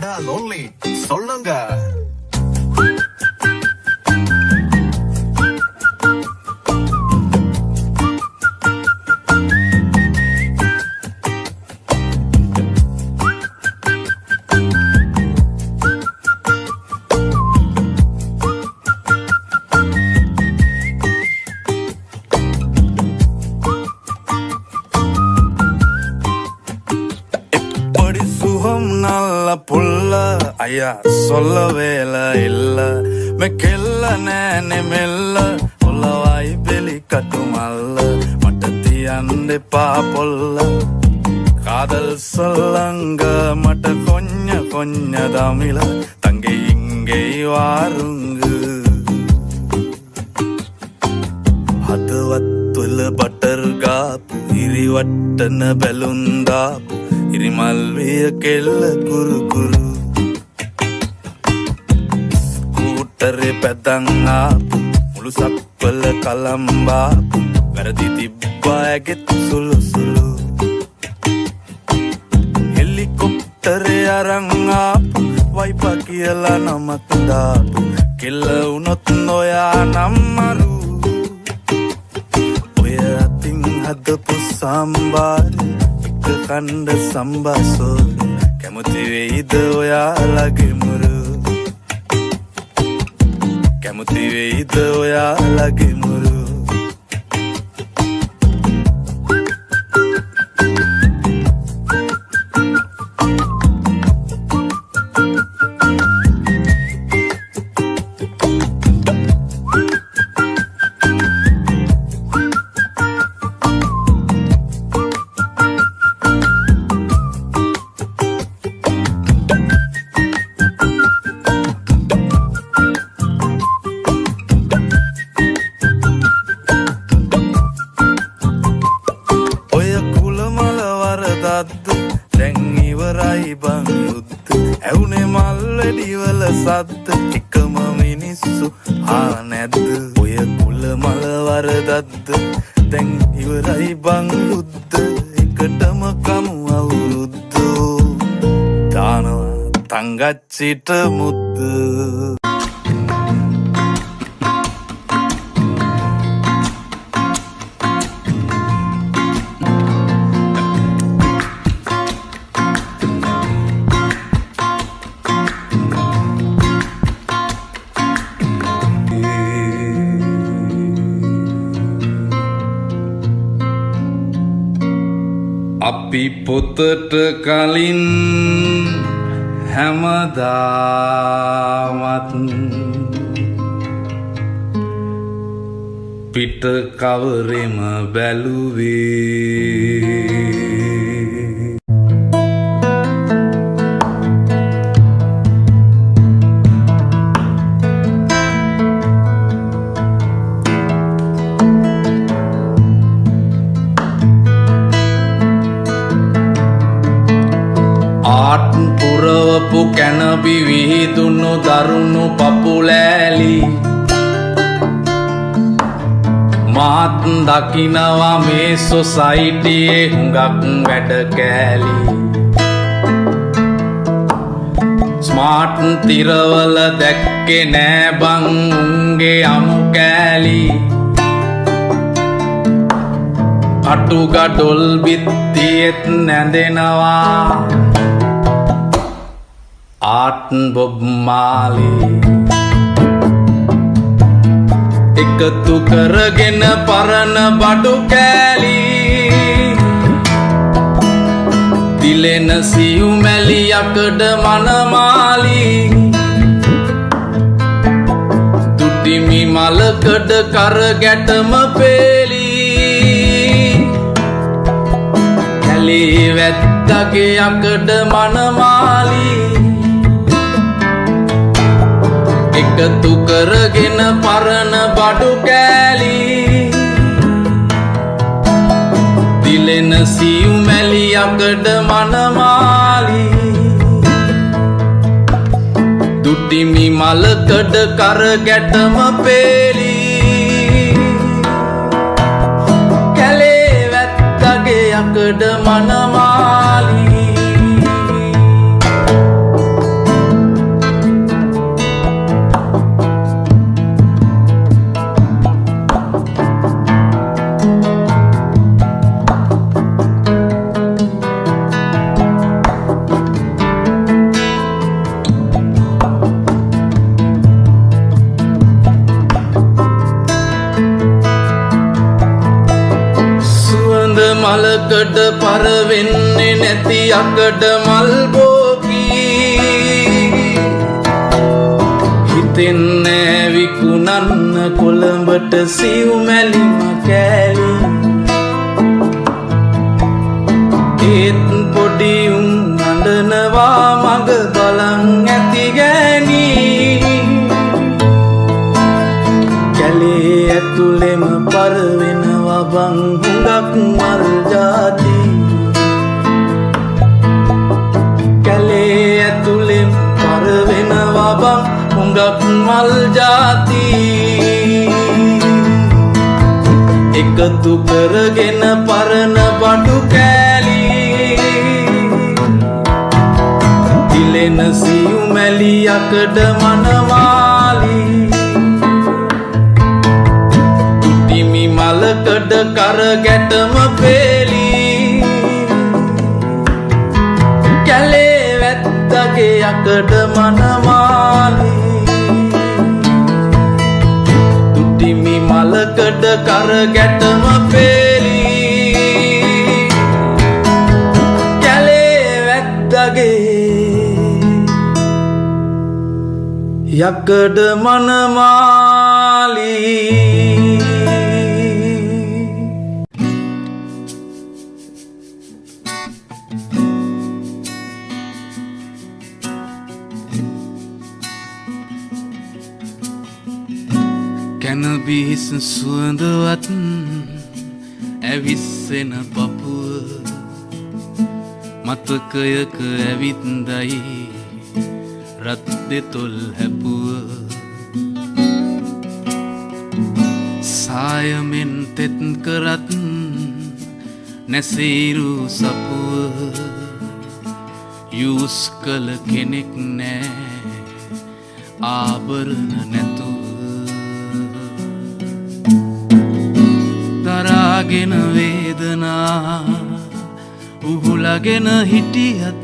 அடா லோன்லி சொல்லுங்க. புல்ல ஐயா சொல்ல வேலை இல்ல மெக்கெல்ல நேனே மெல்ல உள்ளவாய் வெளி கட்டுமல்ல மட்டத்தி அண்டை பாப்பொல்ல காதல் சொல்லங்க மட்ட கொஞ்ச கொஞ்ச தமிழ தங்கை இங்கே வாருங்கு அது வத்துல பட்டர் காப்பு இரி வட்டன பெலுந்தாப்பு ඉරිමල්විය කෙල්ල කුරු කුරු ස්කූටරේ පැදන් ආපු මුළු සක්වල කලම්බාපු වැරදි තිබ්බා ඇගෙත් සුළු සුළු හෙලිකොප්ටරේ අරන් ආපු වයිපා කියලා නමක් දාපු කෙල්ල වුණොත් නොයා නම්මරු ඔය අතින් හදපු සම්බාරේ කණ්ඩ සම්බාසෝ කැමති වෙයිද ඔයාලගේ මුරු කැමති වෙයිද ඔයාලගේ මුරු දැන් ඉවරයි බං යුද්ධ ඇවුනේ මල් වෙඩිවල සද්ද එකම මිනිස්සු ආ නැද්ද ඔය කුල මල වරදද්ද දැන් ඉවරයි බං යුද්ධ එකටම කමු අවුරුද්ද දානවා තංගච්චිට මුද්ද අපි පොතට කලින් හැමදාමත් පිට කවරෙම බැලුවේ පුරවපු කැනපි විහිදුණු දරුණු පපුලෑලි මාත් දකිනවා මේ සොසයිටියේ හුඟක් වැඩ කෑලි ස්මාර්ට් තිරවල දැක්කේ නෑ බං උන්ගේ අමු කෑලි කටුගඩොල් බිත්තියෙත් නැඳෙනවා ආට් බොබ් මාලි එකතු කරගෙන පරණ බඩු කෑලි දිලෙන සියුමැලි යකඩ මනමාලි තුටිමි මලකඩ කර ගැටම පේලි කැලේ වැත්තගේ යකඩ මනමාලි එකතු කරගෙන පරණ බඩු කෑලි දිලෙන සියුමැලි යකඩ මනමාලි දුටිමි මලකඩ කර ගැටම පේලි කැලේ වැත්තගේ යකඩ මනමාලි මලකඩ පර වෙන්නේ නැති අකඩ මල් බෝකී හිතෙන්නේ විකුණන්න කොළඹට සිව්මැලි මකෑලි ඒත් පොඩි උන් අඬනවා මග බලන් ඇති ගෑණී කැලේ ඇතුළෙම පර වෙනවා බං හුඟක් මල් ජාති කැලේ ඇතුළෙම පර වෙනවා බං හුඟක් මල් ජාති එකතු කරගෙන පරණ බඩු කෑලි දිලෙන සියුමැලි යකඩ මනමාලි තුටිමි මලකඩ කර ගැටම පේලි කැලේ වැත්තගේ යකඩ මනමාලි තුටිමි මලකඩ කර ගැටම පේලි කැලේ වැත්තගේ යකඩ මනමාලි කැනබිස් සුවඳවත් ඇවිස්සෙන පපුව මතකයක ඇවිත්දයි රත් දෙතොල් හැපුව සායමෙන් තෙත් කරත් නැසීරු සපුව යූස් කළ කෙනෙක් නෑ ආභරණ නැතුව දරාගෙන වේදනා උහුලගෙන හිටියත්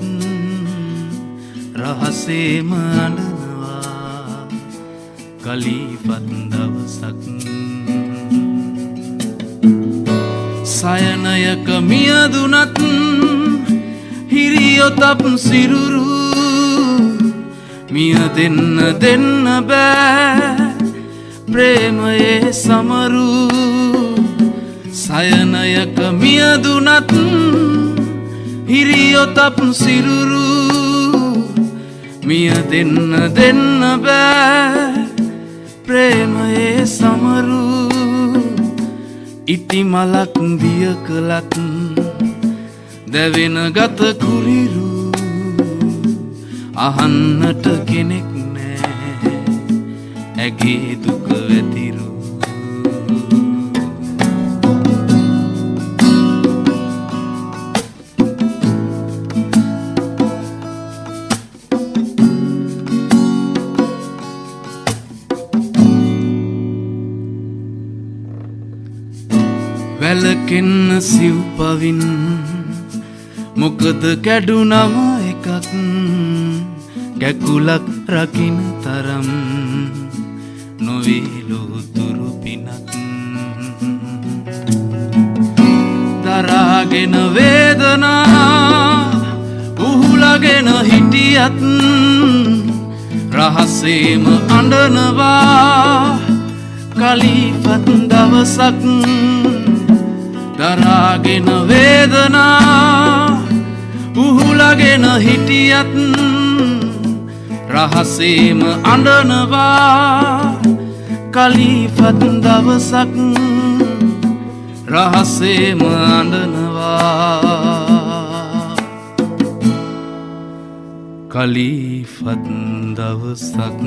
රහසේම අඬනවා කලීපත් දවසක් සයනයක මියදුනත් හිරියොතප් සිරුරු මිය දෙන්න බෑ ප්‍රේමයේ සමරු සයනයක මියදුනත් හිරියොතප් සිරුරු මිය දෙන්න බෑ ප්‍රේමයේ සමරු ඉටි මලක් දිය කළත් දැවෙන ගත කුරිරු අහන්නට කෙනෙක් නෑ ඇගේ දුක වැතිරු වැලකෙන්න සිව්පවින් මොකද කැඩුනම එකක් කැකුලක් රකින තරම් නොවේලෝතුරු පිනක් දරාගෙන වේදනා උහුලගෙන හිටියත් රහසේම අඬනවා කලීපත් දවසක් දරාගෙන වේදනා උහුලගෙන හිටියත් රහසේම අඬනවා කලීපත් දවසක් රහසේම අඬනවා කලීපත් දවසක්